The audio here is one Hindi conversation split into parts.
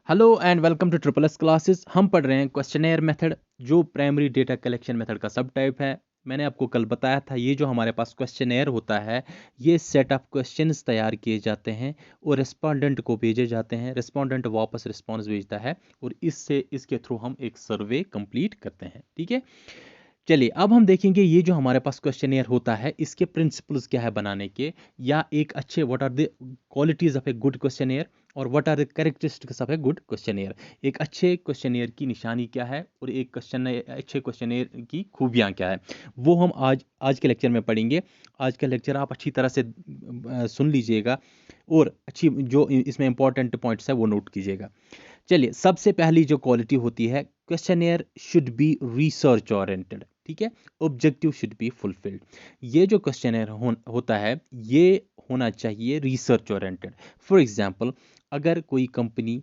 Hello and welcome to triple S classes. हम पढ़ रहे हैं क्वेश्चनेयर मेथड, जो प्राइमरी डेटा कलेक्शन मेथड का सब टाइप है। मैंने आपको कल बताया था, ये जो हमारे पास क्वेश्चनेयर होता है, ये सेट ऑफ क्वेश्चंस तैयार किए जाते हैं और रिस्पोंडेंट को भेजे जाते हैं। रिस्पोंडेंट वापस रिस्पॉन्स भेजता है और इसके थ्रू हम एक सर्वे कंप्लीट करते हैं। ठीक है, चलिए अब हम देखेंगे ये जो हमारे पास क्वेश्चनेयर होता है, इसके प्रिंसिपल्स क्या है बनाने के, या एक अच्छे what are the qualities of a good questionnaire और what are the characteristics of a good questionnaire. एक अच्छे क्वेश्चनेयर की निशानी क्या है और एक अच्छे क्वेश्चनेयर की खूबियाँ क्या है, वो हम आज आज के लेक्चर में पढ़ेंगे। आज का लेक्चर आप अच्छी तरह से सुन लीजिएगा और अच्छी जो इसमें इंपॉर्टेंट पॉइंट्स है वो नोट कीजिएगा। चलिए, सबसे पहली जो क्वालिटी होती है, questionnaire should be research oriented. ठीक है, ऑब्जेक्टिव शुड बी फुलफिल्ड। ये जो क्वेश्चनेयर होता है, ये होना चाहिए रिसर्च ओरिएंटेड। फॉर एग्जांपल, अगर कोई कंपनी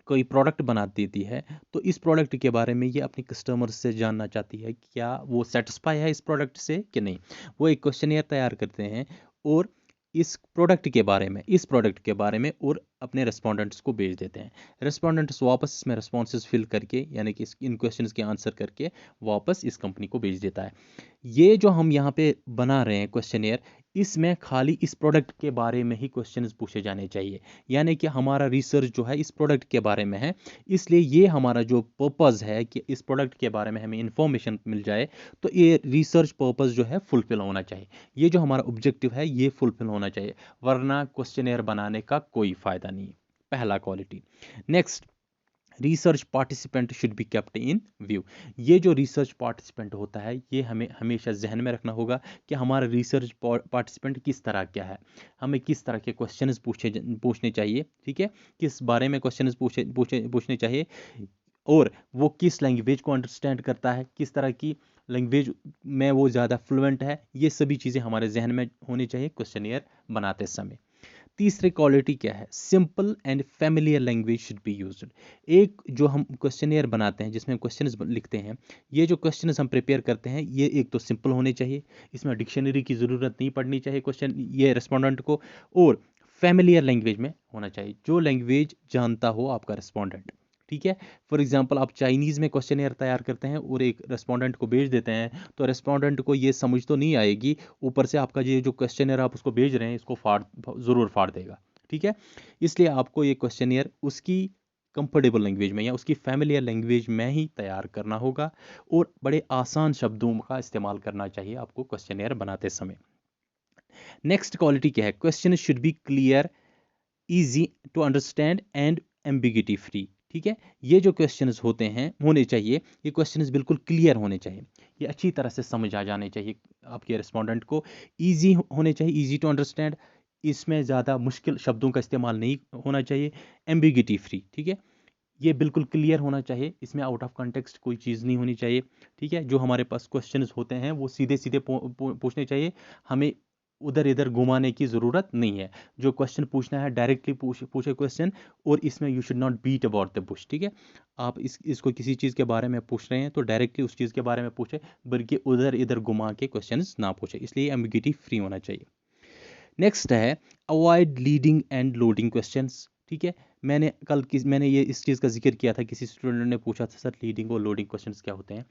कोई प्रोडक्ट बना देती है, तो इस प्रोडक्ट के बारे में ये अपने कस्टमर से जानना चाहती है कि क्या वो सेटिस्फाई है इस प्रोडक्ट से कि नहीं। वो एक क्वेश्चनेयर तैयार करते हैं और इस प्रोडक्ट के बारे में और अपने रेस्पोंडेंट्स को भेज देते हैं। रेस्पोंडेंट्स वापस इसमें रेस्पॉन्सेस फिल करके, यानी कि इन क्वेश्चंस के आंसर करके वापस इस कंपनी को भेज देता है। ये जो हम यहाँ पे बना रहे हैं क्वेश्चनेयर, इसमें खाली इस प्रोडक्ट के बारे में ही क्वेश्चंस पूछे जाने चाहिए, यानी कि हमारा रिसर्च जो है इस प्रोडक्ट के बारे में है। इसलिए ये हमारा जो पर्पज़ है कि इस प्रोडक्ट के बारे में हमें इंफॉर्मेशन मिल जाए, तो ये रिसर्च पर्पज़ जो है फुलफिल होना चाहिए। ये जो हमारा ऑब्जेक्टिव है ये फुलफिल होना चाहिए, वरना क्वेश्चनेयर बनाने का कोई फ़ायदा नहीं। पहला quality. Next, research participant should be kept in view. ये जो रिसर्च पार्टिसिपेंट होता है, ये हमें हमेशा जहन में रखना होगा कि हमारा रिसर्च पार्टिसिपेंट किस तरह क्या है, हमें किस तरह के क्वेश्चंस पूछने चाहिए। ठीक है, किस बारे में क्वेश्चंस पूछने चाहिए और वो किस लैंग्वेज को अंडरस्टैंड करता है, किस तरह की लैंग्वेज में वो ज़्यादा फ्लुएंट है। ये सभी चीज़ें हमारे जहन में होनी चाहिए क्वेश्चनियर बनाते समय। तीसरी क्वालिटी क्या है, simple and familiar language should be used. एक जो हम क्वेश्चनियर बनाते हैं जिसमें क्वेश्चंस लिखते हैं, ये जो क्वेश्चंस हम प्रिपेयर करते हैं, ये एक तो सिंपल होने चाहिए, इसमें डिक्शनरी की ज़रूरत नहीं पड़नी चाहिए क्वेश्चन ये रेस्पोंडेंट को, और फेमिलियर लैंग्वेज में होना चाहिए, जो लैंग्वेज जानता हो आपका रेस्पोंडेंट। ठीक है, फॉर एग्जांपल आप चाइनीज़ में क्वेश्चनियर तैयार करते हैं और एक रेस्पोंडेंट को भेज देते हैं, तो रेस्पोंडेंट को ये समझ तो नहीं आएगी, ऊपर से आपका ये जो क्वेश्चनियर आप उसको भेज रहे हैं इसको ज़रूर फाड़ देगा। ठीक है, इसलिए आपको ये क्वेश्चनियर उसकी कंफर्टेबल लैंग्वेज में या उसकी फैमिलियर लैंग्वेज में ही तैयार करना होगा और बड़े आसान शब्दों का इस्तेमाल करना चाहिए आपको क्वेश्चनियर बनाते समय। नेक्स्ट क्वालिटी क्या है, question should be clear, easy to understand and ambiguity free. ठीक है, ये जो क्वेश्चंस होते हैं होने चाहिए, ये क्वेश्चंस बिल्कुल क्लियर होने चाहिए, ये अच्छी तरह से समझ आ जाने चाहिए आपके रिस्पोंडेंट को। इजी होने चाहिए, इजी टू अंडरस्टैंड, इसमें ज़्यादा मुश्किल शब्दों का इस्तेमाल नहीं होना चाहिए। एम्बिगिटी फ्री, ठीक है, ये बिल्कुल क्लियर होना चाहिए, इसमें आउट ऑफ कंटेक्स्ट कोई चीज़ नहीं होनी चाहिए। ठीक है, जो हमारे पास क्वेश्चंस होते हैं वो सीधे सीधे पूछने चाहिए, हमें उधर इधर घुमाने की ज़रूरत नहीं है। जो क्वेश्चन पूछना है डायरेक्टली पूछे क्वेश्चन, और इसमें you should not beat about the bush. ठीक है, आप इसको किसी चीज़ के बारे में पूछ रहे हैं तो डायरेक्टली उस चीज़ के बारे में पूछे, बल्कि उधर इधर घुमा के क्वेश्चन ना पूछे, इसलिए एम्बिग्यूटी फ्री होना चाहिए। नेक्स्ट है avoid leading and loading questions. ठीक है, मैंने ये इस चीज़ का जिक्र किया था, किसी स्टूडेंट ने पूछा था सर लीडिंग और लोडिंग क्वेश्चंस क्या होते हैं।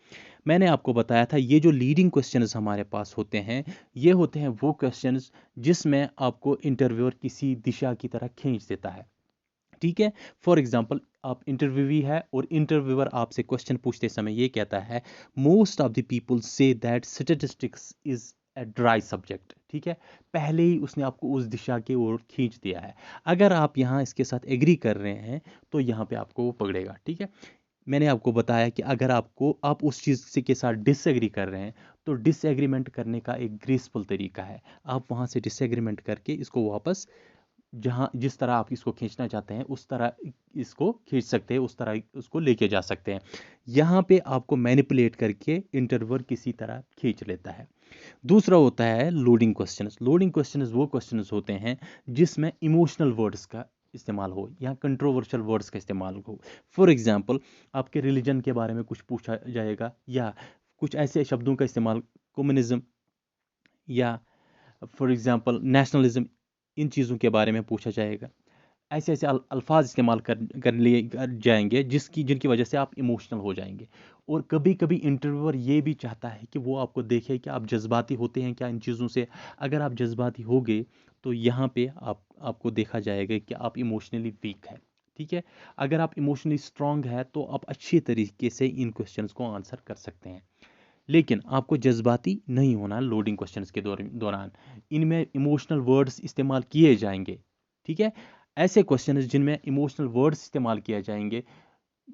मैंने आपको बताया था, ये जो लीडिंग क्वेश्चंस हमारे पास होते हैं, ये होते हैं वो क्वेश्चंस जिसमें आपको इंटरव्यूअर किसी दिशा की तरह खींच देता है। ठीक है, फॉर एग्जाम्पल आप इंटरव्यूवी है और इंटरव्यूअर आपसे क्वेश्चन पूछते समय ये कहता है, most of the people say that statistics is a dry subject. ठीक है, पहले ही उसने आपको उस दिशा की ओर खींच दिया है। अगर आप यहाँ इसके साथ एग्री कर रहे हैं तो यहाँ पे आपको वो पकड़ेगा। ठीक है, मैंने आपको बताया कि अगर आप उस चीज़ से के साथ डिसएग्री कर रहे हैं, तो डिसएग्रीमेंट करने का एक ग्रेसफुल तरीका है, आप वहाँ से डिसएग्रीमेंट करके इसको वापस जहाँ जिस तरह आप इसको खींचना चाहते हैं उस तरह इसको खींच सकते हैं, उस तरह उसको लेके जा सकते हैं। यहाँ पे आपको मैनिपुलेट करके इंटरव्यूअर किसी तरह खींच लेता है। दूसरा होता है लोडिंग क्वेश्चंस। लोडिंग क्वेश्चंस वो क्वेश्चंस होते हैं जिसमें इमोशनल वर्ड्स का इस्तेमाल हो या कंट्रोवर्शियल वर्ड्स का इस्तेमाल हो। फॉर एग्जांपल, आपके रिलीजन के बारे में कुछ पूछा जाएगा, या कुछ ऐसे शब्दों का इस्तेमाल, कम्युनिज्म या फॉर एग्जांपल नेशनलिज्म, इन चीज़ों के बारे में पूछा जाएगा। ऐसे ऐसे अल्फाज इस्तेमाल कर लिए जाएंगे जिनकी वजह से आप इमोशनल हो जाएंगे। और कभी कभी इंटरव्यूअर ये भी चाहता है कि वो आपको देखे कि आप जज्बाती होते हैं क्या इन चीज़ों से। अगर आप जज्बाती होगे तो यहाँ पे आपको देखा जाएगा कि आप इमोशनली वीक है। ठीक है। अगर आप इमोशनली स्ट्रांग है तो आप अच्छी तरीके से इन क्वेश्चंस को आंसर कर सकते हैं। लेकिन आपको जज्बाती नहीं होना लोडिंग क्वेश्चंस के दौरान। इनमें इमोशनल वर्ड्स इस्तेमाल किए जाएंगे। ठीक है। ऐसे क्वेश्चंस जिनमें इमोशनल वर्ड्स इस्तेमाल किए जाएंगे,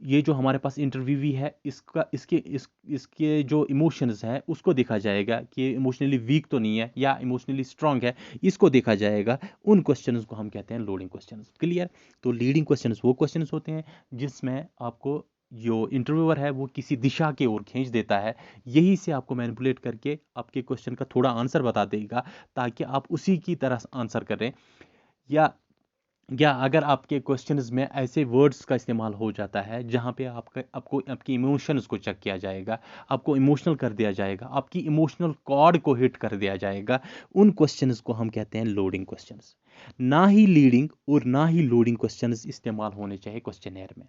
ये जो हमारे पास इंटरव्यूवी है इसके जो इमोशंस है उसको देखा जाएगा कि ये इमोशनली वीक तो नहीं है या इमोशनली स्ट्रांग है, इसको देखा जाएगा। उन क्वेश्चंस को हम कहते हैं लोडिंग क्वेश्चंस। क्लियर। तो लीडिंग क्वेश्चंस वो क्वेश्चंस होते हैं जिसमें आपको जो इंटरव्यूअर है वो किसी दिशा की ओर खींच देता है, यही से आपको मैनिपुलेट करके आपके क्वेश्चन का थोड़ा आंसर बता देगा ताकि आप उसी की तरह आंसर करें। या अगर आपके क्वेश्चंस में ऐसे वर्ड्स का इस्तेमाल हो जाता है जहाँ पे आपकी इमोशंस को चेक किया जाएगा, आपको इमोशनल कर दिया जाएगा, आपकी इमोशनल कॉर्ड को हिट कर दिया जाएगा, उन क्वेश्चंस को हम कहते हैं लोडिंग क्वेश्चंस। ना ही लीडिंग और ना ही लोडिंग क्वेश्चंस इस्तेमाल होने चाहिए क्वेश्चनेयर में,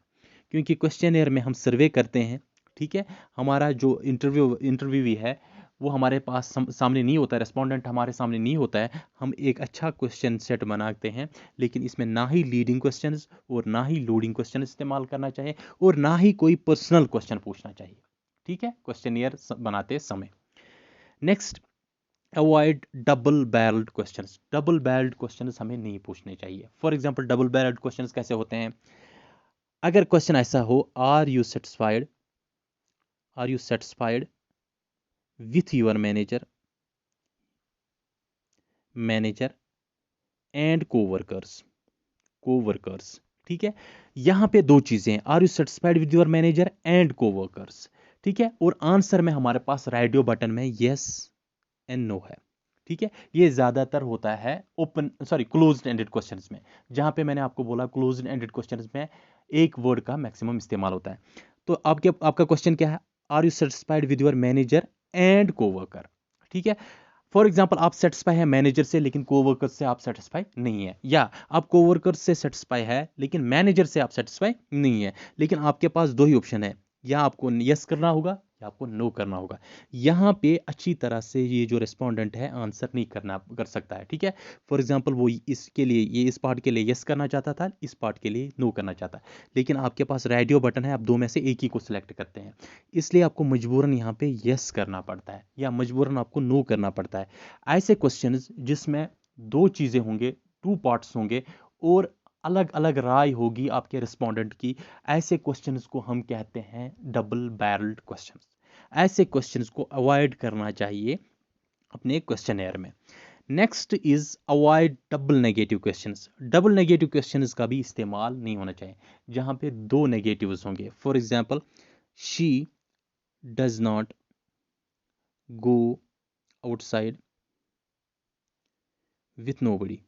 क्योंकि क्वेश्चनेयर में हम सर्वे करते हैं। ठीक है। हमारा जो इंटरव्यू है वो हमारे पास सामने नहीं होता है, रेस्पोंडेंट हमारे सामने नहीं होता है। हम एक अच्छा क्वेश्चन सेट बनाते हैं, लेकिन इसमें ना ही लीडिंग क्वेश्चंस और ना ही लोडिंग क्वेश्चन इस्तेमाल करना चाहिए और ना ही कोई पर्सनल क्वेश्चन पूछना चाहिए। ठीक है, क्वेश्चनियर बनाते समय। Next, avoid double barrelled questions. Double barrelled questions हमें नहीं पूछने चाहिए। For example double barrelled questions कैसे होते हैं? अगर क्वेश्चन ऐसा हो, are you satisfied with your manager and coworkers. ठीक है। यहां पे दो चीजें हैं, are you satisfied with your manager and coworkers. ठीक है। और आंसर में हमारे पास रेडियो बटन में यस एंड नो है। ठीक है। ये ज्यादातर होता है क्लोज्ड एंडेड क्वेश्चंस में। जहां पे मैंने आपको बोला क्लोज्ड एंडेड क्वेश्चंस में एक वर्ड का मैक्सिमम इस्तेमाल होता है। तो आपका क्वेश्चन क्या है? Are you satisfied with your manager and coworker. ठीक है। फॉर एग्जाम्पल आप सेटिस्फाई है मैनेजर से लेकिन कोवर्कर से आप सेटिस्फाई नहीं है, या आप कोवर्कर से सेटिस्फाई है लेकिन मैनेजर से आप सेटिस्फाई नहीं है, लेकिन आपके पास दो ही ऑप्शन है, या आपको यस करना होगा या आपको नो करना होगा। यहाँ पे अच्छी तरह से ये जो रेस्पोंडेंट है आंसर नहीं कर सकता है। ठीक है। फॉर एग्जाम्पल वो इस पार्ट के लिए यस करना चाहता था, इस पार्ट के लिए नो करना चाहता है, लेकिन आपके पास रेडियो बटन है, आप दो में से एक ही को सिलेक्ट करते हैं, इसलिए आपको मजबूरन यहाँ पे यस करना पड़ता है या मजबूरन आपको नो करना पड़ता है। ऐसे क्वेश्चंस जिसमें दो चीज़ें होंगे, टू पार्ट्स होंगे और अलग अलग राय होगी आपके रिस्पोंडेंट की, ऐसे क्वेश्चंस को हम कहते हैं डबल बैरल्ड क्वेश्चंस। ऐसे क्वेश्चंस को अवॉइड करना चाहिए अपने क्वेश्चनेयर में। Next is avoid double negative questions. Double negative questions का भी इस्तेमाल नहीं होना चाहिए जहां पे दो नेगेटिव्स होंगे। For example, she does not go outside with nobody.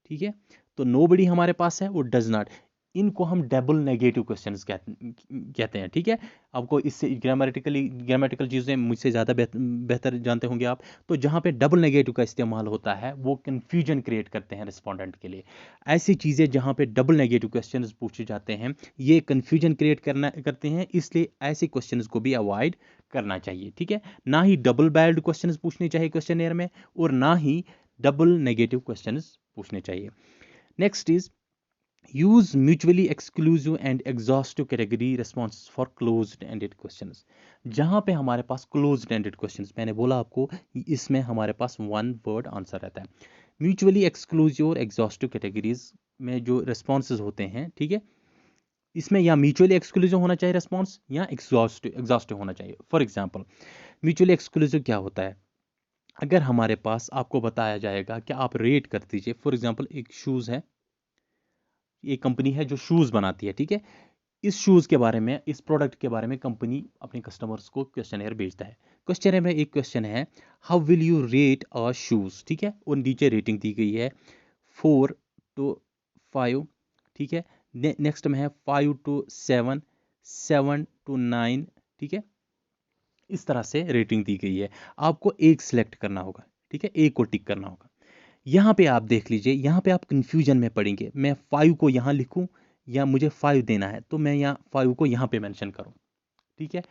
ठीक है। तो नोबडी हमारे पास है और डज नॉट, इनको हम डबल नेगेटिव क्वेश्चंस कहते हैं। ठीक है। आपको इससे ग्रामेटिकल चीज़ें मुझसे ज़्यादा बेहतर जानते होंगे आप। तो जहाँ पे डबल नेगेटिव का इस्तेमाल होता है वो कन्फ्यूजन क्रिएट करते हैं रिस्पोंडेंट के लिए। ऐसी चीज़ें जहाँ पे डबल नेगेटिव क्वेश्चंस पूछे जाते हैं ये कन्फ्यूजन क्रिएट करते हैं, इसलिए ऐसे क्वेश्चंस को भी अवॉइड करना चाहिए। ठीक है। ना ही डबल बैरल्ड क्वेश्चंस पूछने चाहिए क्वेश्चनेयर में और ना ही डबल नेगेटिव क्वेश्चंस पूछने चाहिए। Next is use mutually exclusive and exhaustive category response for closed ended questions. जहां पे हमारे पास क्लोज्ड एंडेड क्वेश्चंस, मैंने बोला आपको इसमें हमारे पास वन वर्ड आंसर रहता है। म्यूचुअली एक्सक्लूसिव और एग्जॉस्टिव कैटेगरीज में जो रेस्पॉन्सेज होते हैं, ठीक है, इसमें या म्यूचुअली एक्सक्लूसिव होना चाहिए रेस्पॉन्स या एग्जॉस्टिव होना चाहिए। फॉर एग्जाम्पल, म्यूचुअली एक्सक्लूसिव क्या होता है? अगर हमारे पास आपको बताया जाएगा कि आप रेट कर दीजिए। फॉर एग्जांपल, एक शूज़ है, एक कंपनी है जो शूज़ बनाती है। ठीक है। इस शूज़ के बारे में, इस प्रोडक्ट के बारे में कंपनी अपने कस्टमर्स को क्वेश्चनेयर भेजता है। क्वेश्चनेयर में एक क्वेश्चन है, how will you rate a shoes. ठीक है। और नीचे रेटिंग दी गई है 4 to 5। ठीक है। नेक्स्ट में है 5 to 7, 7 to 9। ठीक है। इस तरह से रेटिंग दी गई है, आपको एक सिलेक्ट करना होगा। ठीक है। एक को टिक करना होगा। यहाँ पे आप देख लीजिए, यहाँ पे आप कंफ्यूजन में पड़ेंगे, मैं 5 को यहाँ लिखूँ या मुझे 5 देना है, तो मैं यहाँ 5 को यहाँ पे मेंशन करूँ। ठीक है,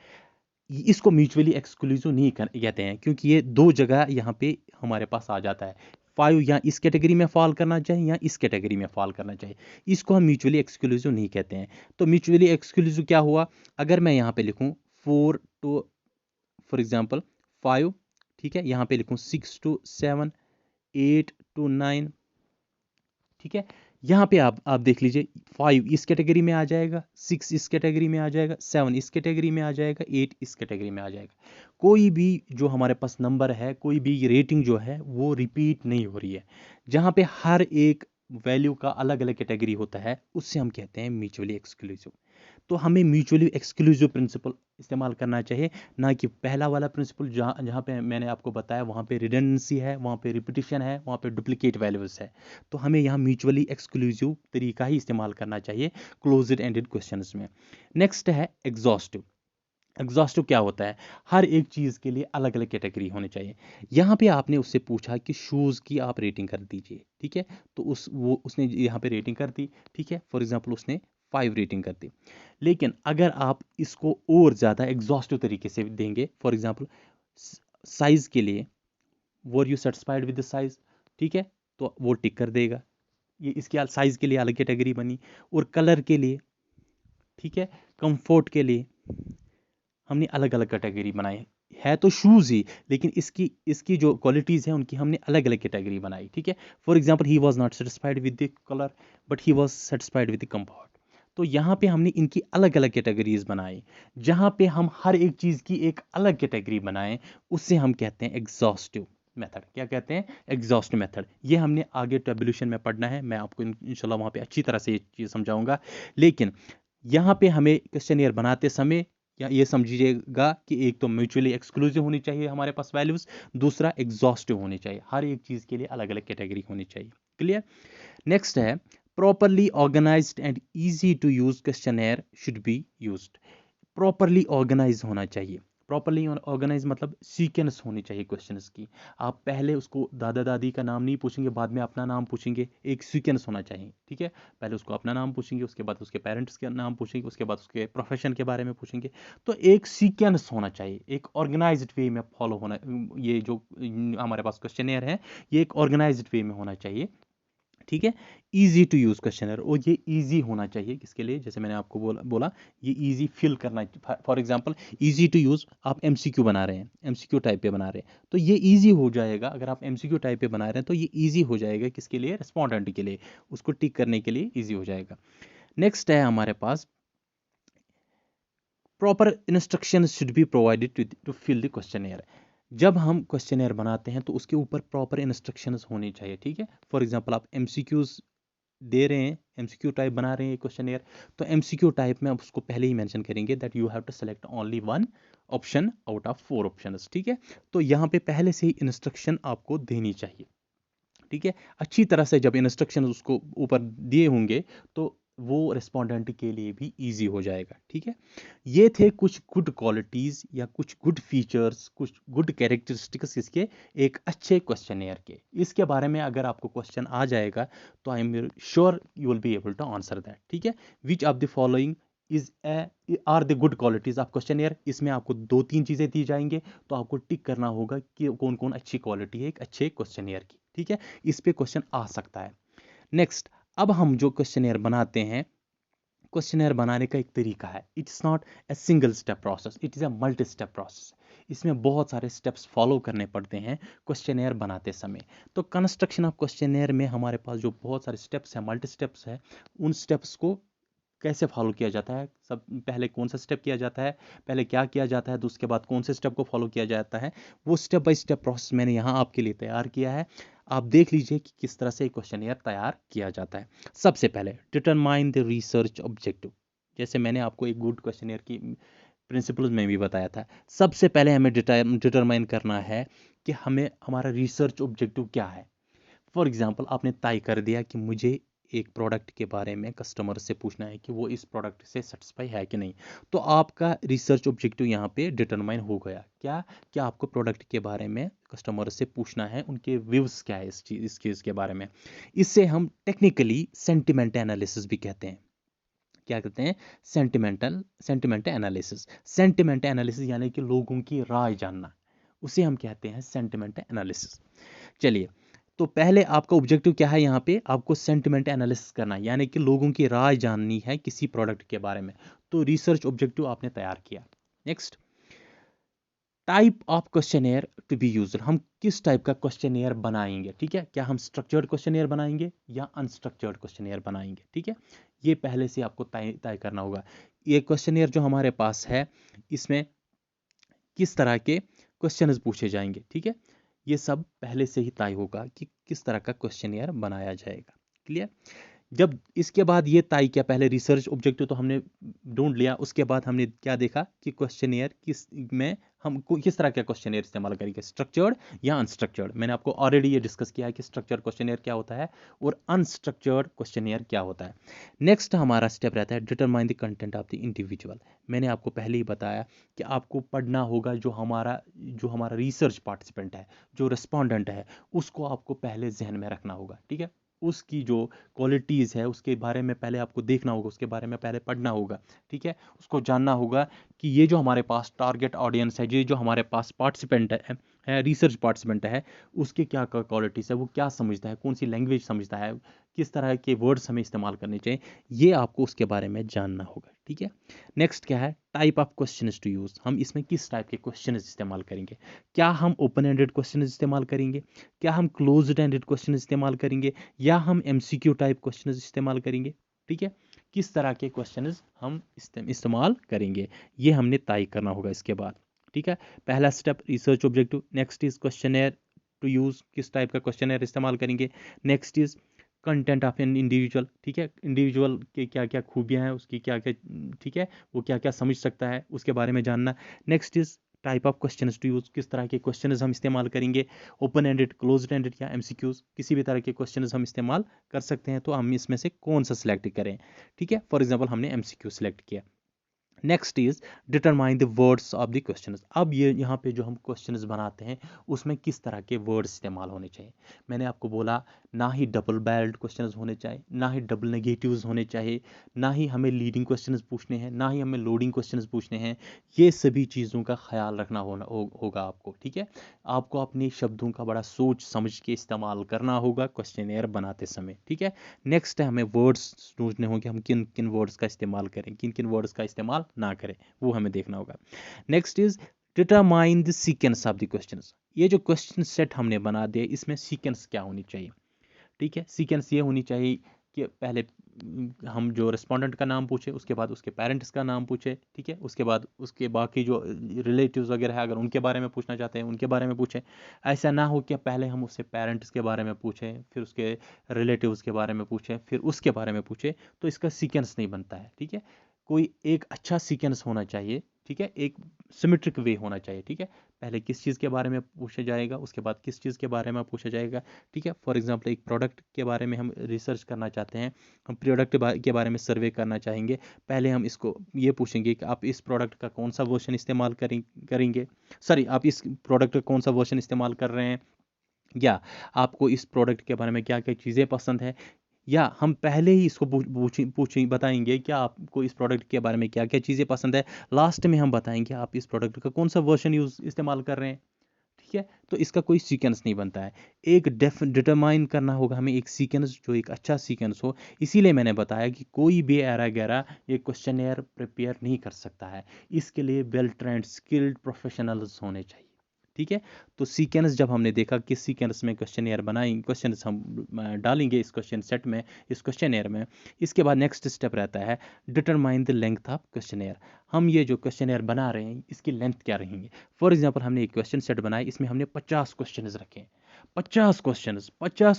इसको म्यूचुअली एक्सक्लूसिव नहीं कहते हैं, क्योंकि ये दो जगह यहाँ पे हमारे पास आ जाता है। 5 या इस कैटेगरी में फॉल करना चाहिए या इस कैटेगरी में फॉल करना चाहिए, इसको हम म्यूचुअली एक्सक्लूसिव नहीं कहते हैं। तो म्यूचुअली एक्सक्लूसिव क्या हुआ, अगर मैं यहाँ पे लिखूँ 4 to फॉर एग्जाम्पल 5, ठीक है, यहाँ पे लिखूँ 6 to 7, 8 to 9, ठीक है, यहाँ पे आप देख लीजिए 5 इस कैटेगरी में आ जाएगा, 6 इस कैटेगरी में आ जाएगा, 7 इस कैटेगरी में आ जाएगा, 8 इस कैटेगरी में आ जाएगा। कोई भी जो हमारे पास नंबर है, कोई भी रेटिंग जो है वो रिपीट नहीं हो रही है। जहाँ पे हर एक वैल्यू का अलग अलग कैटेगरी होता है, उससे हम कहते हैं म्यूचुअली एक्सक्लूसिव। तो हमें म्यूचुअली एक्सक्लूसिव प्रिंसिपल इस्तेमाल करना चाहिए, ना कि पहला वाला प्रिंसिपल जहाँ जहाँ पे मैंने आपको बताया वहाँ पे रिडंडेंसी है, वहाँ पे रिपीटिशन है, वहाँ पे डुप्लीकेट वैल्यूज है। तो हमें यहाँ म्यूचुअली एक्सक्लूसिव तरीका ही इस्तेमाल करना चाहिए क्लोज्ड एंडेड क्वेश्चंस में। नेक्स्ट है एग्जॉस्टिव। एग्जॉस्टिव क्या होता है, हर एक चीज़ के लिए अलग अलग कैटेगरी होनी चाहिए। यहाँ पे आपने उससे पूछा कि शूज़ की आप रेटिंग कर दीजिए, ठीक है, तो उसने यहाँ पे रेटिंग कर दी, ठीक है, फॉर एग्जांपल उसने 5 रेटिंग कर दी। लेकिन अगर आप इसको और ज़्यादा एग्जॉस्टिव तरीके से देंगे, फॉर एग्जांपल साइज़ के लिए, were you satisfied with the size, ठीक है, तो वो टिक कर देगा, ये इसके साइज़ के लिए अलग कैटेगरी बनी। और कलर के लिए, ठीक है, कंफर्ट के लिए हमने अलग अलग कैटेगरी बनाई है, तो शूज़ ही, लेकिन इसकी इसकी जो क्वालिटीज़ हैं उनकी हमने अलग अलग कैटेगरी बनाई, ठीक है। For example he was not satisfied with the colour but he was satisfied with the comfort. तो यहाँ पे हमने इनकी अलग अलग कैटेगरीज बनाई। जहाँ पे हम हर एक चीज़ की एक अलग कैटेगरी बनाएं, उससे हम कहते हैं एग्जॉस्टिव मेथड। क्या कहते हैं, एग्जॉस्ट मेथड। ये हमने आगे टेबुलेशन में पढ़ना है, मैं आपको इंशाल्लाह वहाँ पे अच्छी तरह से ये चीज़ समझाऊंगा। लेकिन यहाँ पे हमें क्वेश्चनियर बनाते समय या ये समझिएगा कि एक तो म्यूचुअली एक्सक्लूसिव होनी चाहिए हमारे पास वैल्यूज, दूसरा एग्जॉस्टिव होनी चाहिए, हर एक चीज़ के लिए अलग अलग कैटेगरी होनी चाहिए। क्लियर। नेक्स्ट है properly organised and easy to use questionnaire should be used. Properly organise होना चाहिए। प्रॉपरली ऑर्गेनाइज मतलब सीक्वेंस होनी चाहिए क्वेश्चंस की। आप पहले उसको दादा दादी का नाम नहीं पूछेंगे, बाद में अपना नाम पूछेंगे, एक सीक्वेंस होना चाहिए, ठीक है। पहले उसको अपना नाम पूछेंगे, उसके बाद उसके पेरेंट्स के नाम पूछेंगे, उसके बाद उसके प्रोफेशन के बारे में पूछेंगे। तो एक सीक्वेंस होना चाहिए, एक ऑर्गेनाइज्ड वे में फॉलो होना। ये जो हमारे पास क्वेश्चनियर है, ये एक ऑर्गेनाइज्ड वे में होना चाहिए, ठीक है। इजी टू यूज क्वेश्चनर, और ये इजी होना चाहिए किसके लिए, जैसे मैंने आपको बोला ये इजी फिल करना। For example easy to use, आप एमसीक्यू बना रहे हैं, एमसीक्यू टाइप पे बना रहे हैं, तो ये इजी हो जाएगा। अगर आप एमसीक्यू टाइप पे बना रहे हैं तो ये इजी हो जाएगा किसके लिए, रेस्पोंडेंट के लिए, उसको टिक करने के लिए इजी हो जाएगा। नेक्स्ट है हमारे पास proper instruction should be provided to fill the questionnaire. जब हम क्वेश्चनियर बनाते हैं तो उसके ऊपर प्रॉपर इंस्ट्रक्शंस होनी चाहिए, ठीक है। फॉर एग्जांपल आप एमसीक्यूज दे रहे हैं, एमसीक्यू टाइप बना रहे हैं क्वेश्चनियर, तो एमसीक्यू टाइप में आप उसको पहले ही मेंशन करेंगे that you have to select only one option out of 4 options, ठीक है। तो यहाँ पे पहले से ही इंस्ट्रक्शन आपको देनी चाहिए, ठीक है। अच्छी तरह से जब इंस्ट्रक्शन उसको ऊपर दिए होंगे तो वो रिस्पोंडेंट के लिए भी इजी हो जाएगा, ठीक है। ये थे कुछ गुड क्वालिटीज़ या कुछ गुड फीचर्स, कुछ गुड कैरेक्टरिस्टिक्स इसके एक अच्छे क्वेश्चनियर के। इसके बारे में अगर आपको क्वेश्चन आ जाएगा तो I am sure you will be able to answer that, ठीक है। Which of the following is are the good qualities of questionnaire. इसमें आपको 2-3 चीज़ें दी जाएंगे, तो आपको टिक करना होगा कि कौन कौन अच्छी क्वालिटी है एक अच्छे क्वेश्चनियर की, ठीक है। इस पे क्वेश्चन आ सकता है। नेक्स्ट, अब हम जो क्वेश्चनियर बनाते हैं, क्वेश्चनियर बनाने का एक तरीका है। It's not a single step process, it is a multi step process. इसमें बहुत सारे स्टेप्स फॉलो करने पड़ते हैं क्वेश्चनियर बनाते समय। तो कंस्ट्रक्शन ऑफ क्वेश्चनियर में हमारे पास जो बहुत सारे स्टेप्स हैं, मल्टी स्टेप्स है, उन स्टेप्स को कैसे फॉलो किया जाता है, सब पहले कौन सा स्टेप किया जाता है, पहले क्या किया जाता है, तो उसके बाद कौन से स्टेप को फॉलो किया जाता है, वो स्टेप बाय स्टेप प्रोसेस मैंने यहाँ आपके लिए तैयार किया है। आप देख लीजिए कि किस तरह से क्वेश्चनियर तैयार किया जाता है। सबसे पहले डिटरमाइन द रिसर्च ऑब्जेक्टिव। जैसे मैंने आपको एक गुड क्वेश्चनियर की प्रिंसिपल्स में भी बताया था, सबसे पहले हमें डिटरमाइन करना है कि हमें हमारा रिसर्च ऑब्जेक्टिव क्या है। फॉर एग्जाम्पल आपने तय कर दिया कि मुझे एक प्रोडक्ट के बारे में कस्टमर से पूछना है कि वो इस प्रोडक्ट से सेटिस्फाई है कि नहीं, तो आपका रिसर्च ऑब्जेक्टिव यहाँ पे डिटरमाइन हो गया। क्या क्या आपको प्रोडक्ट के बारे में कस्टमर से पूछना है, उनके व्यूज़ क्या है इस चीज़ के बारे में। इससे हम टेक्निकली सेंटिमेंट एनालिसिस भी कहते हैं। क्या कहते हैं? Sentiment analysis. सेंटिमेंट एनालिसिस यानी कि लोगों की राय जानना, उसे हम कहते हैं सेंटिमेंट एनालिसिस। चलिए, तो पहले आपका ऑब्जेक्टिव क्या है? यहाँ पे आपको सेंटिमेंट एनालिसिस करना है, यानी कि लोगों की राय जाननी है किसी प्रोडक्ट के बारे में। तो रिसर्च ऑब्जेक्टिव आपने तैयार किया। Next, type of questionnaire to be used. हम किस टाइप का क्वेश्चनेयर बनाएंगे, ठीक है? क्या हम स्ट्रक्चर्ड क्वेश्चनेयर बनाएंगे या अनस्ट्रक्चर्ड क्वेश्चनेयर बनाएंगे, ठीक है? ये पहले से आपको तय करना होगा। ये क्वेश्चनेयर जो हमारे पास है, इसमें किस तरह के क्वेश्चंस पूछे जाएंगे, ठीक है? ये सब पहले से ही तय होगा कि किस तरह का क्वेश्चनेयर बनाया जाएगा। क्लियर? जब इसके बाद ये तय किया, पहले रिसर्च ऑब्जेक्टिव तो हमने ढूंढ लिया, उसके बाद हमने क्या देखा कि क्वेश्चनेयर किस में हम किस तरह का क्वेश्चनेयर इस्तेमाल करेंगे, स्ट्रक्चर्ड या अनस्ट्रक्चर्ड। मैंने आपको ऑलरेडी ये डिस्कस किया है कि स्ट्रक्चर्ड क्वेश्चनेयर क्या होता है और अनस्ट्रक्चर्ड क्वेश्चनेयर क्या होता है। नेक्स्ट हमारा स्टेप रहता है determine the content of the individual. मैंने आपको पहले ही बताया कि आपको पढ़ना होगा जो हमारा रिसर्च पार्टिसिपेंट है, जो रिस्पॉन्डेंट है, उसको आपको पहले जहन में रखना होगा, ठीक है? उसकी जो क्वालिटीज़ है उसके बारे में पहले आपको देखना होगा, उसके बारे में पहले पढ़ना होगा, ठीक है? उसको जानना होगा कि ये जो हमारे पास टारगेट ऑडियंस है, ये जो हमारे पास पार्टिसिपेंट है रिसर्च पार्टिसिपेंट है, उसके क्या क्वालिटीज़ है, वो क्या समझता है, कौन सी लैंग्वेज समझता है, किस तरह के वर्ड्स हमें इस्तेमाल करने चाहिए, ये आपको उसके बारे में जानना होगा, ठीक है? नेक्स्ट क्या है? Type of question to use. हम इसमें किस टाइप के क्वेश्चन इस्तेमाल करेंगे? क्या हम ओपन एंडेड क्वेश्चन इस्तेमाल करेंगे, क्या हम क्लोज्ड एंडेड क्वेश्चन इस्तेमाल करेंगे, या हम एमसीक्यू टाइप क्वेश्चन इस्तेमाल करेंगे, ठीक है? किस तरह के क्वेश्चन हम इस्तेमाल करेंगे, ये हमने तय करना होगा इसके बाद, ठीक है? पहला step research objective. Next is questionnaire to use, किस टाइप का क्वेश्चनेयर इस्तेमाल करेंगे। Next is content of an individual, ठीक है? इंडिविजुअल के क्या क्या खूबियां हैं, उसकी क्या क्या, ठीक है, वो क्या क्या समझ सकता है, उसके बारे में जानना। Next is type of questions to use, किस तरह के क्वेश्चंस हम इस्तेमाल करेंगे, ओपन एंडेड, क्लोज्ड एंडेड या एमसीक्यूज, किसी भी तरह के क्वेश्चंस हम इस्तेमाल कर सकते हैं, तो हम इसमें से कौन सा सिलेक्ट करें, ठीक है? फॉर एग्जांपल हमने एमसीक्यू सिलेक्ट किया। Next is determine the words of the questions. अब ये यहाँ पे जो हम क्वेश्चंस बनाते हैं उसमें किस तरह के वर्ड्स इस्तेमाल होने चाहिए। मैंने आपको बोला, ना ही डबल बैरल्ड क्वेश्चंस होने चाहिए, ना ही डबल नेगेटिव्स होने चाहिए, ना ही हमें लीडिंग क्वेश्चंस पूछने हैं, ना ही हमें लोडिंग क्वेश्चंस पूछने हैं। ये सभी चीज़ों का ख्याल रखना होगा आपको, ठीक है? आपको अपने शब्दों का बड़ा सोच समझ के इस्तेमाल करना होगा क्वेश्चनेयर बनाते समय, ठीक है? नेक्स्ट है, हमें वर्ड्स ढूंढने होंगे, हम किन किन वर्ड्स का इस्तेमाल करें, किन किन वर्ड्स का इस्तेमाल ना करें, वो हमें देखना होगा। Next is determine the sequence of the questions. ये जो क्वेश्चन सेट हमने बना दिया, इसमें सीक्वेंस क्या होनी चाहिए, ठीक है? सीक्वेंस ये होनी चाहिए कि पहले हम जो रिस्पोंडेंट का नाम पूछे, उसके बाद उसके पेरेंट्स का नाम पूछे, ठीक है? उसके बाद उसके बाकी जो रिलेटिव्स वगैरह है, अगर उनके बारे में पूछना चाहते हैं उनके बारे में पूछें। ऐसा ना हो कि पहले हम उससे पेरेंट्स के बारे में पूछें, फिर उसके रिलेटिव्स के बारे में पूछें, फिर उसके बारे में पूछें, तो इसका सीक्वेंस नहीं बनता है, ठीक है? कोई एक अच्छा सीक्वेंस होना चाहिए, ठीक है? एक सिमेट्रिक वे होना चाहिए, ठीक है? पहले किस चीज़ के बारे में पूछा जाएगा, उसके बाद किस चीज़ के बारे में पूछा जाएगा, ठीक है? फॉर एग्जांपल एक प्रोडक्ट के बारे में हम रिसर्च करना चाहते हैं, हम प्रोडक्ट के बारे में सर्वे करना चाहेंगे, पहले हम इसको ये पूछेंगे कि आप इस प्रोडक्ट का कौन सा वर्जन इस्तेमाल करेंगे, सॉरी, आप इस प्रोडक्ट का कौन सा वर्जन इस्तेमाल कर रहे हैं, या आपको इस प्रोडक्ट के बारे में क्या क्या चीज़ें पसंद है, या हम पहले ही इसको पूछें बताएंगे कि आपको इस प्रोडक्ट के बारे में क्या क्या चीज़ें पसंद है, लास्ट में हम बताएंगे आप इस प्रोडक्ट का कौन सा वर्जन इस्तेमाल कर रहे हैं, ठीक है? तो इसका कोई सीक्वेंस नहीं बनता है। एक डिटरमाइन करना होगा हमें एक सीक्वेंस, जो एक अच्छा सीक्वेंस हो। इसीलिए मैंने बताया कि कोई भी ऐरा गैरा ये क्वेश्चनेयर प्रिपेयर नहीं कर सकता है, इसके लिए वेल ट्रेंड स्किल्ड प्रोफेशनल्स होने चाहिए, ठीक है? तो सीक्वेंस जब हमने देखा कि सीक्वेंस में क्वेश्चनेयर बनाएंगे, क्वेश्चन हम डालेंगे इस क्वेश्चन सेट में, इस क्वेश्चनेयर में, इसके बाद नेक्स्ट स्टेप रहता है determine the length of questionnaire. हम ये जो क्वेश्चनेयर बना रहे हैं इसकी लेंथ क्या रहेंगे। फॉर एग्जाम्पल हमने एक क्वेश्चन सेट बनाया, इसमें हमने 50 क्वेश्चन रखे, 50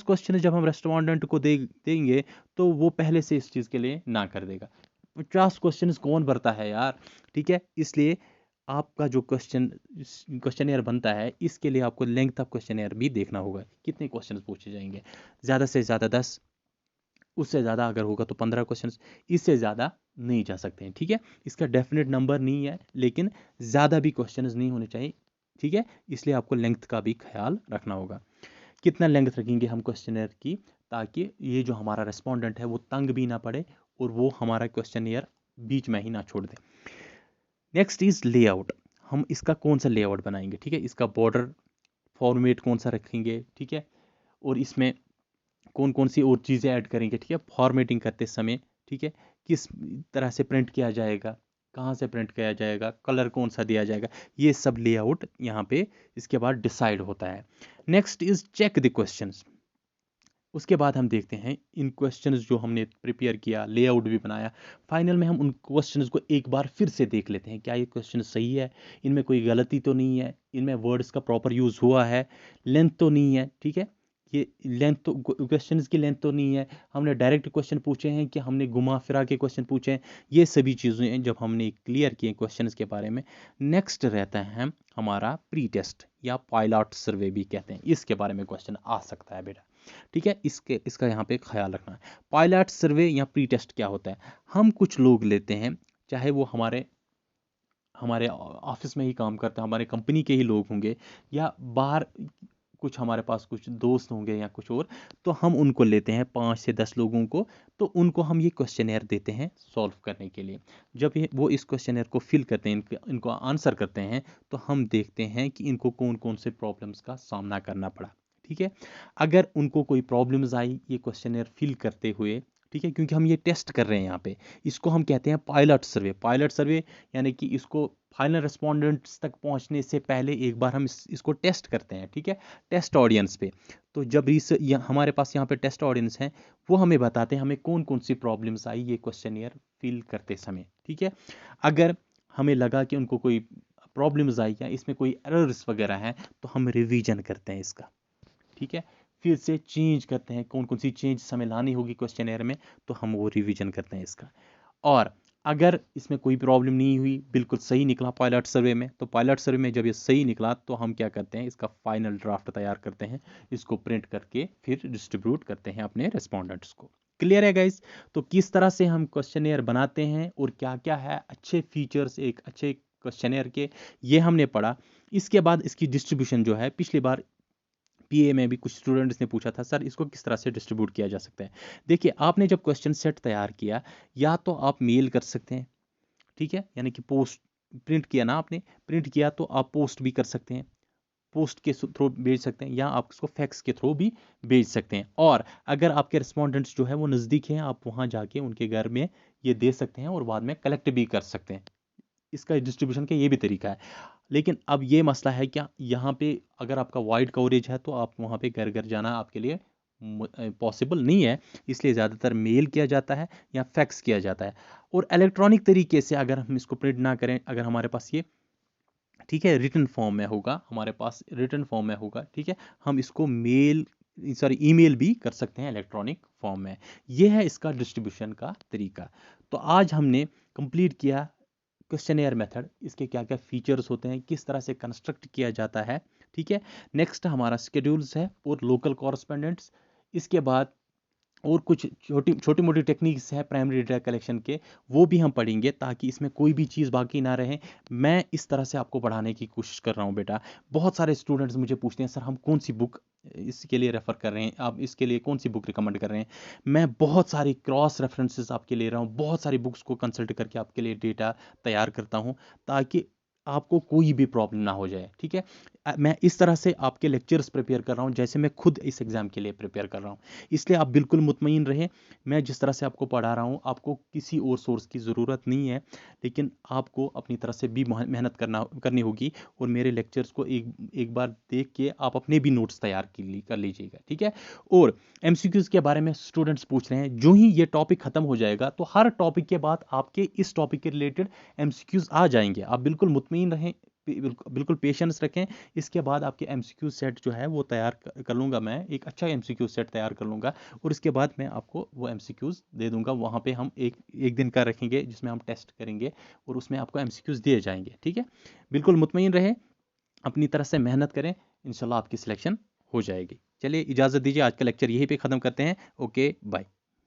क्वेश्चन जब हम रेस्पोंडेंट को देंगे तो वो पहले से इस चीज़ के लिए ना कर देगा। 50 क्वेश्चन कौन भरता है यार, ठीक है? इसलिए आपका जो क्वेश्चनेयर बनता है, इसके लिए आपको लेंथ ऑफ क्वेश्चनेयर भी देखना होगा, कितने क्वेश्चन पूछे जाएंगे, ज़्यादा से ज़्यादा 10, उससे ज़्यादा अगर होगा तो 15 क्वेश्चन, इससे ज़्यादा नहीं जा सकते हैं, ठीक है। इसका डेफिनेट नंबर नहीं है, लेकिन ज़्यादा भी क्वेश्चन नहीं होने चाहिए, ठीक है। इसलिए आपको लेंथ का भी ख्याल रखना होगा। कितना लेंथ रखेंगे हम क्वेश्चनर की, ताकि ये जो हमारा रेस्पोंडेंट है वो तंग भी ना पड़े और वो हमारा क्वेश्चनियर बीच में ही ना छोड़ दे। Next is layout. हम इसका कौन सा लेआउट बनाएंगे, ठीक है। इसका बॉर्डर फॉर्मेट कौन सा रखेंगे, ठीक है। और इसमें कौन कौन सी और चीज़ें ऐड करेंगे, ठीक है, फॉर्मेटिंग करते समय, ठीक है। किस तरह से प्रिंट किया जाएगा, कहाँ से प्रिंट किया जाएगा, कलर कौन सा दिया जाएगा, ये सब लेआउट यहाँ पे इसके बाद डिसाइड होता है। Next is check the questions. उसके बाद हम देखते हैं इन क्वेश्चंस जो हमने प्रिपेयर किया, लेआउट भी बनाया, फाइनल में हम उन क्वेश्चंस को एक बार फिर से देख लेते हैं, क्या ये क्वेश्चन सही है, इनमें कोई गलती तो नहीं है, इनमें वर्ड्स का प्रॉपर यूज़ हुआ है, लेंथ तो नहीं है, ठीक है। ये लेंथ तो, क्वेश्चन की लेंथ तो नहीं है, हमने डायरेक्ट क्वेश्चन पूछे हैं कि हमने घुमा फिरा के क्वेश्चन पूछे हैं, ये सभी चीज़ें जब हमने क्लियर किए क्वेश्चन के बारे में, नेक्स्ट रहता है हमारा प्री टेस्ट या पायलट सर्वे भी कहते हैं, इसके बारे में क्वेश्चन आ सकता है बेटा, ठीक है। इसका यहाँ पे ख्याल रखना है। पायलट सर्वे या प्री टेस्ट क्या होता है, हम कुछ लोग लेते हैं, चाहे वो हमारे हमारे ऑफिस में ही काम करते हैं, हमारे कंपनी के ही लोग होंगे, या बाहर कुछ हमारे पास कुछ दोस्त होंगे या कुछ और, तो हम उनको लेते हैं 5 से 10 लोगों को, तो उनको हम ये क्वेश्चनर देते हैं सॉल्व करने के लिए। जब ये वो इस क्वेश्चनर को फिल करते हैं, इनको आंसर करते हैं, तो हम देखते हैं कि इनको कौन कौन से प्रॉब्लम्स का सामना करना पड़ा, ठीक है। अगर उनको कोई प्रॉब्लम्स आई ये क्वेश्चनर फिल करते हुए, ठीक है, क्योंकि हम ये टेस्ट कर रहे हैं यहाँ पे, इसको हम कहते हैं पायलट सर्वे। पायलट सर्वे यानी कि इसको फाइनल रेस्पोंडेंट्स तक पहुंचने से पहले एक बार हम इसको टेस्ट करते हैं, ठीक है, टेस्ट ऑडियंस पे। तो जब हमारे पास यहाँ पे टेस्ट ऑडियंस हैं, वो हमें बताते हैं हमें कौन कौन सी प्रॉब्लम्स आई ये क्वेश्चनियर फिल करते समय, ठीक है। अगर हमें लगा कि उनको कोई प्रॉब्लम्स आई या इसमें कोई एरर्स वगैरह हैं, तो हम रिवीजन करते हैं इसका, ठीक है, फिर से चेंज करते हैं, कौन कौन सी चेंज हमें लानी होगी क्वेश्चनर में, तो हम वो रिवीजन करते हैं इसका। और अगर इसमें कोई प्रॉब्लम नहीं हुई, बिल्कुल सही निकला पायलट सर्वे में, तो पायलट सर्वे में जब ये सही निकला तो हम क्या करते हैं, इसका फाइनल ड्राफ्ट तैयार करते हैं, इसको प्रिंट करके फिर डिस्ट्रीब्यूट करते हैं अपने रेस्पोंडेंट्स को। क्लियर है गाइस। तो किस तरह से हम क्वेश्चनियर बनाते हैं और क्या क्या है अच्छे फीचर्स एक अच्छे क्वेश्चनियर के, ये हमने पढ़ा। इसके बाद इसकी डिस्ट्रीब्यूशन जो है, पिछली बार पीए में भी कुछ स्टूडेंट्स ने पूछा था सर इसको किस तरह से डिस्ट्रीब्यूट किया जा सकता है। देखिए, आपने जब क्वेश्चन सेट तैयार किया, या तो आप मेल कर सकते हैं, ठीक है, यानी कि पोस्ट प्रिंट किया ना आपने, प्रिंट किया तो आप पोस्ट भी कर सकते हैं, पोस्ट के थ्रू भेज सकते हैं, या आप इसको फैक्स के थ्रू भी भेज सकते हैं। और अगर आपके रिस्पॉन्डेंट्स जो है वो नज़दीक हैं, आप वहाँ जाके उनके घर में ये दे सकते हैं और बाद में कलेक्ट भी कर सकते हैं। इसका डिस्ट्रीब्यूशन का ये भी तरीका है। लेकिन अब ये मसला है क्या, यहाँ पे अगर आपका वाइड कवरेज है तो आप वहाँ पे घर घर जाना आपके लिए पॉसिबल नहीं है, इसलिए ज़्यादातर मेल किया जाता है या फैक्स किया जाता है। और इलेक्ट्रॉनिक तरीके से अगर हम इसको प्रिंट ना करें, अगर हमारे पास ये, ठीक है, रिटन फॉर्म में होगा, हमारे पास रिटन फॉर्म में होगा, ठीक है, हम इसको ईमेल भी कर सकते हैं इलेक्ट्रॉनिक फॉर्म में। ये है इसका डिस्ट्रीब्यूशन का तरीका। तो आज हमने कंप्लीट किया क्वेश्चनेयर मेथड, इसके क्या क्या फीचर्स होते हैं, किस तरह से कंस्ट्रक्ट किया जाता है, ठीक है। नेक्स्ट हमारा शेड्यूल्स है और लोकल कॉरेस्पेंडेंट्स। इसके बाद और कुछ छोटी मोटी टेक्निक्स है प्राइमरी डेटा कलेक्शन के, वो भी हम पढ़ेंगे, ताकि इसमें कोई भी चीज़ बाकी ना रहे। मैं इस तरह से आपको पढ़ाने की कोशिश कर रहा हूँ बेटा। बहुत सारे स्टूडेंट्स मुझे पूछते हैं सर हम कौन सी बुक इसके लिए रेफ़र कर रहे हैं, आप इसके लिए कौन सी बुक रिकमेंड कर रहे हैं। मैं बहुत सारी क्रॉस रेफरेंसेस आपके ले रहा हूँ, बहुत सारी बुक्स को कंसल्ट करके आपके लिए डेटा तैयार करता हूँ, ताकि आपको कोई भी प्रॉब्लम ना हो जाए, ठीक है। मैं इस तरह से आपके लेक्चर्स प्रिपेयर कर रहा हूँ जैसे मैं खुद इस एग्ज़ाम के लिए प्रिपेयर कर रहा हूँ। इसलिए आप बिल्कुल मुतमईन रहें, मैं जिस तरह से आपको पढ़ा रहा हूँ आपको किसी और सोर्स की ज़रूरत नहीं है, लेकिन आपको अपनी तरफ से भी मेहनत करनी होगी, और मेरे लेक्चर्स को एक बार देख के आप अपने भी नोट्स तैयार कर लीजिएगा, ठीक है। और एमसीक्यूज़ के बारे में स्टूडेंट्स पूछ रहे हैं, जो ही ये टॉपिक ख़त्म हो जाएगा तो हर टॉपिक के बाद आपके इस टॉपिक के रिलेटेड एमसीक्यूज़ आ जाएंगे। आप बिल्कुल मुतमईन रहें, बिल्कुल पेशेंस रखें। इसके बाद आपके एमसीक्यू सेट जो है वो तैयार कर लूँगा, मैं एक अच्छा एमसीक्यू सेट तैयार कर लूँगा, और इसके बाद मैं आपको वो एमसीक्यूज़ दे दूँगा। वहाँ पे हम एक दिन का रखेंगे जिसमें हम टेस्ट करेंगे, और उसमें आपको एमसीक्यूज़ दिए जाएंगे, ठीक है। बिल्कुल मुतमईन रहें, अपनी तरह से मेहनत करें, इंशाल्लाह आपकी सिलेक्शन हो जाएगी। चलिए इजाज़त दीजिए, आज का लेक्चर यहीं पे ख़त्म करते हैं। Okay bye.